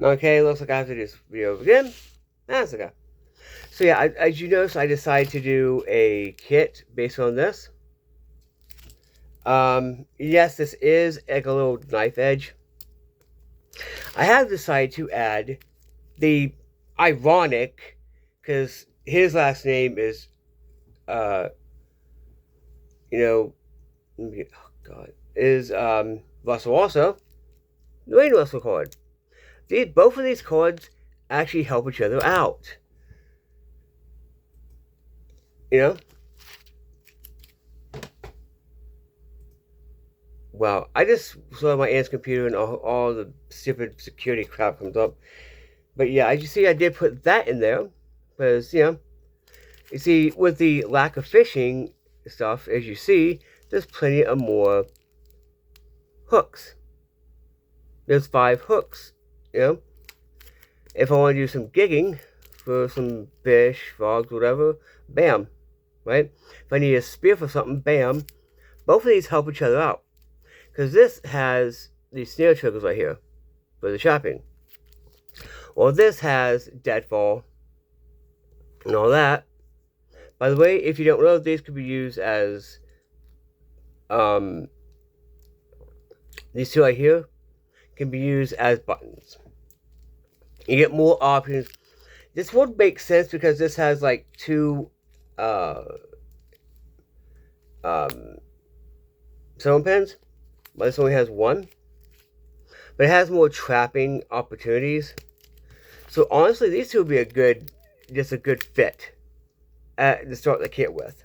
Okay, looks like I have to do this video again. That's okay. So yeah, as you notice, I decided to do a kit based on this. Yes, this is like a little knife edge. I have decided to add the ironic, because his last name is, uh, you know, oh God, is Russell also. Dwayne Russell card. Both of these cards actually help each other out. You know? Wow, I just saw my aunt's computer and all the stupid security crap comes up. But yeah, as you see, I did put that in there. Because, you see, with the lack of fishing stuff, as you see, there's plenty of more hooks. There's 5 hooks, If I want to do some gigging for some fish, frogs, whatever, bam, right? If I need a spear for something, bam. Both of these help each other out. Because this has these snare triggers right here for the shopping. Well, this has deadfall and all that. By the way, if you don't know, these could be used as these two right here can be used as buttons. You get more options. This would make sense because this has like 2 sewing pins, but this only has 1. But it has more trapping opportunities. So honestly, these two would be a good fit to start the kit with.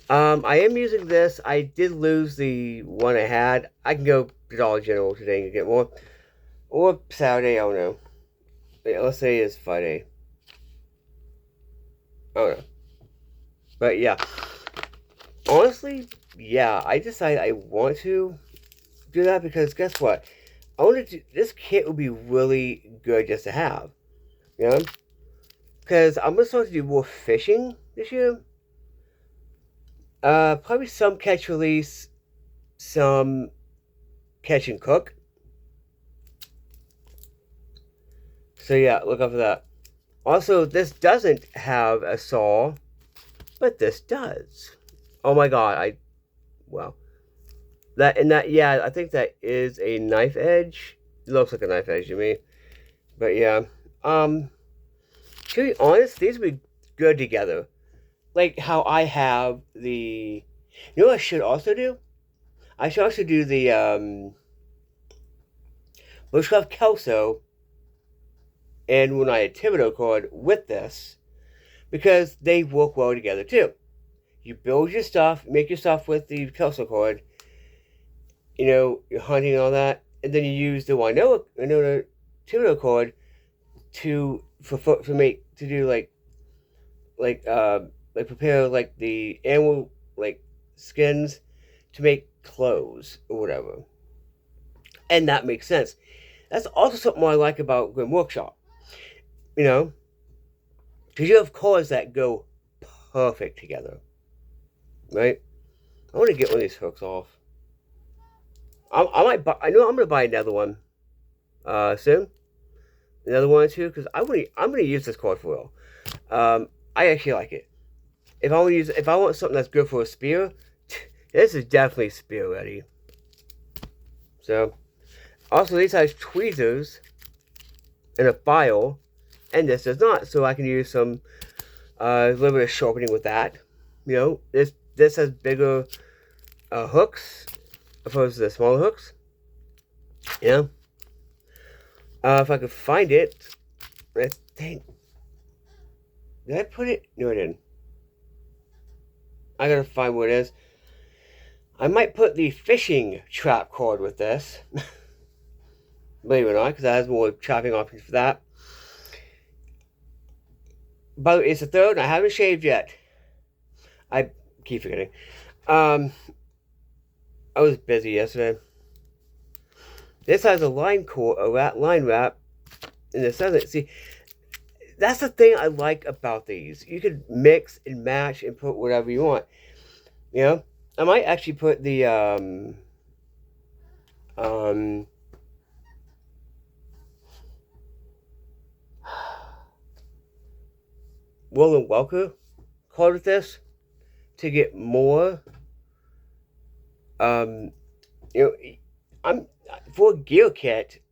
I am using this. I did lose the one I had. I can go to Dollar General today and get more. Or Saturday, I don't know. Yeah, let's say it's Friday. I don't know. But yeah. Honestly, yeah, I decided I want to do that because guess what? This kit would be really good just to have. Because I'm going to start to do more fishing this year. Probably some catch release, some catch and cook. So yeah, look out for that. Also, this doesn't have a saw, but this does. Oh my god, wow. Yeah, I think that is a knife edge. It looks like a knife edge to me. But yeah, to be honest, these would be good together. Like how I have the, you know what I should also do? I should also do the, Bushcraft Kelso and when I had Thibodeau card with this, because they work well together too. You build your stuff, make your stuff with the Kelso card, you're hunting and all that, and then you use the Winona Thibodeau card to do like prepare like the animal like skins to make clothes or whatever. And that makes sense. That's also something I like about Grim Workshop. Because you have cards that go perfect together. Right? I want to get one of these hooks off. I might buy, I know I'm going to buy another one soon. Another one or two, because I'm going to use this card for real. I actually like it. If I want something that's good for a spear, this is definitely spear ready. So, also these has tweezers and a file, and this does not. So I can use some a little bit of sharpening with that. This has bigger hooks opposed to the smaller hooks. If I could find it, I think. Did I put it? No, I didn't. I gotta find what it is. I might put the fishing trap card with this. Believe it or not, because that has more trapping options for that. But it's the 3rd, and I haven't shaved yet. I keep forgetting. I was busy yesterday. This has a line wrap, and it doesn't. See, that's the thing I like about these. You could mix and match and put whatever you want. I might actually put the Roland Welker cord with this to get more. Um, you know, I'm for a gear kit.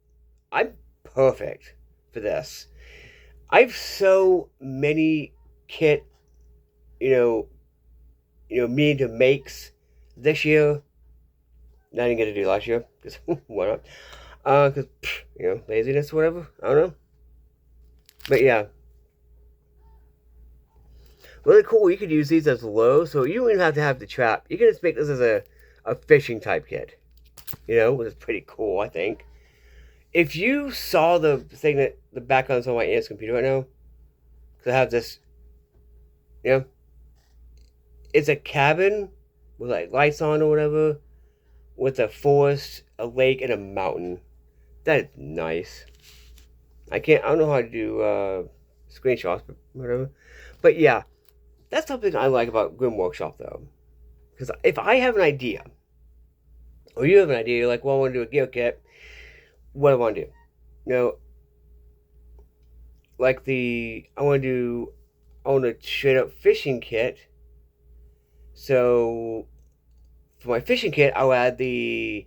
I'm perfect for this. I've so many kit, you know, meaning to makes this year. I didn't get to do last year because why not? Because laziness or whatever. I don't know. But yeah, really cool. You could use these as low, so you don't even have to have the trap. You can just make this as a fishing type kit. Which is pretty cool, I think. If you saw the thing that the background's on my aunt's computer right now, because I have this, you know, it's a cabin with like lights on or whatever, with a forest, a lake, and a mountain. That is nice. I don't know how to do screenshots, but whatever. But yeah, that's something I like about Grim Workshop though. Because if I have an idea, or you have an idea, you're like, well, I want to do a gear kit, what do I want to do? Like I want a straight up fishing kit. So for my fishing kit, I'll add the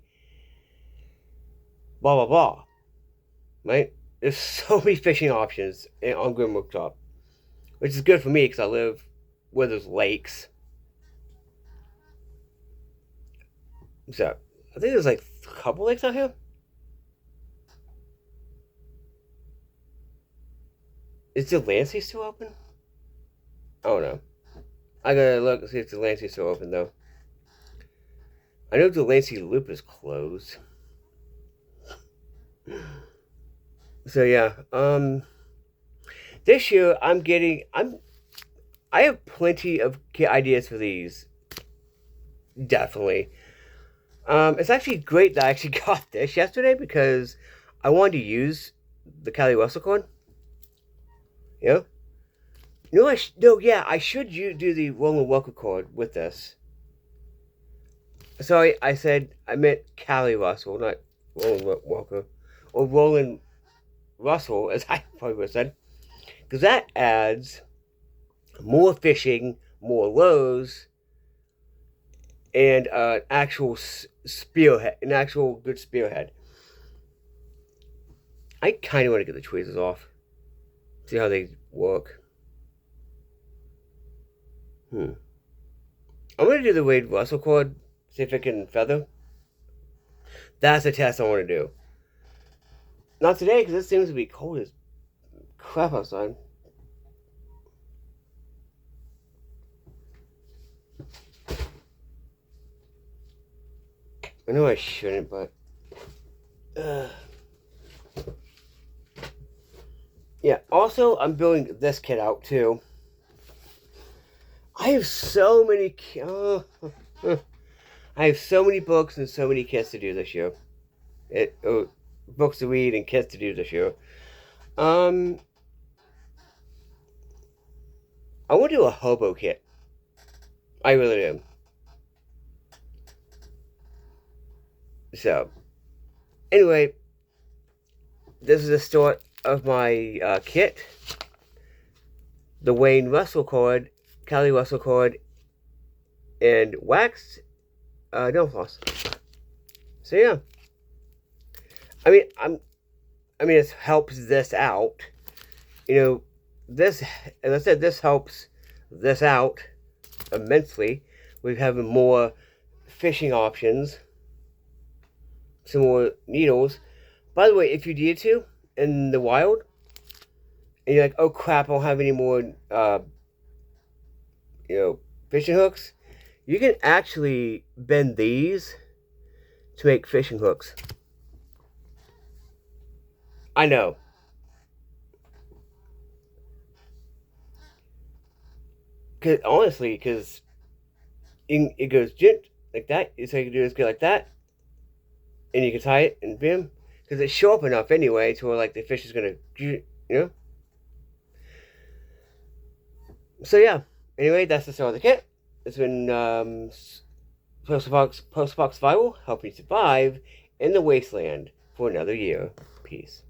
blah blah blah. Right? There's so many fishing options on Grim Workshop, which is good for me because I live where there's lakes. So I think there's like a couple lakes out here. Is the Lancey still open? Oh no. I gotta look and see if the Lancey's still open though. I know the Lancey Loop is closed. So yeah, this year I have plenty of ideas for these. Definitely. It's actually great that I actually got this yesterday because I wanted to use the Callie Russell cord. Yeah. I should do the Roland Welker cord with this. Sorry, I meant Callie Russell, not Roland Welker. Or Roland Russell, as I probably would have said. Because that adds more fishing, more lows, and an actual spearhead, an actual good spearhead. I kind of want to get the tweezers off. See how they work. I'm going to do the Wade Russell cord. See if it can feather. That's the test I want to do. Not today, because it seems to be cold as crap outside. I know I shouldn't, but... Yeah, also, I'm building this kit out, too. I have so many... I have so many books and so many kits to do this year. Books to read and kits to do this year. I want to do a hobo kit. I really do. So, anyway, this is the start of my kit. The Wayne Russell cord, Callie Russell cord, and waxed nail floss. So yeah, it helps this out. This, as I said, this helps this out immensely. We're having more fishing options, some more needles. By the way, if you needed to in the wild, and you're like, oh crap, I don't have any more, fishing hooks, you can actually bend these to make fishing hooks. I know. Because it goes gent like that. So you can do this go like that, and you can tie it and bim, because it's sharp enough anyway to where like the fish is gonna, So yeah. Anyway, that's the start of the kit. It's been Post-Apocalypse Survival, helping you survive in the wasteland for another year. Peace.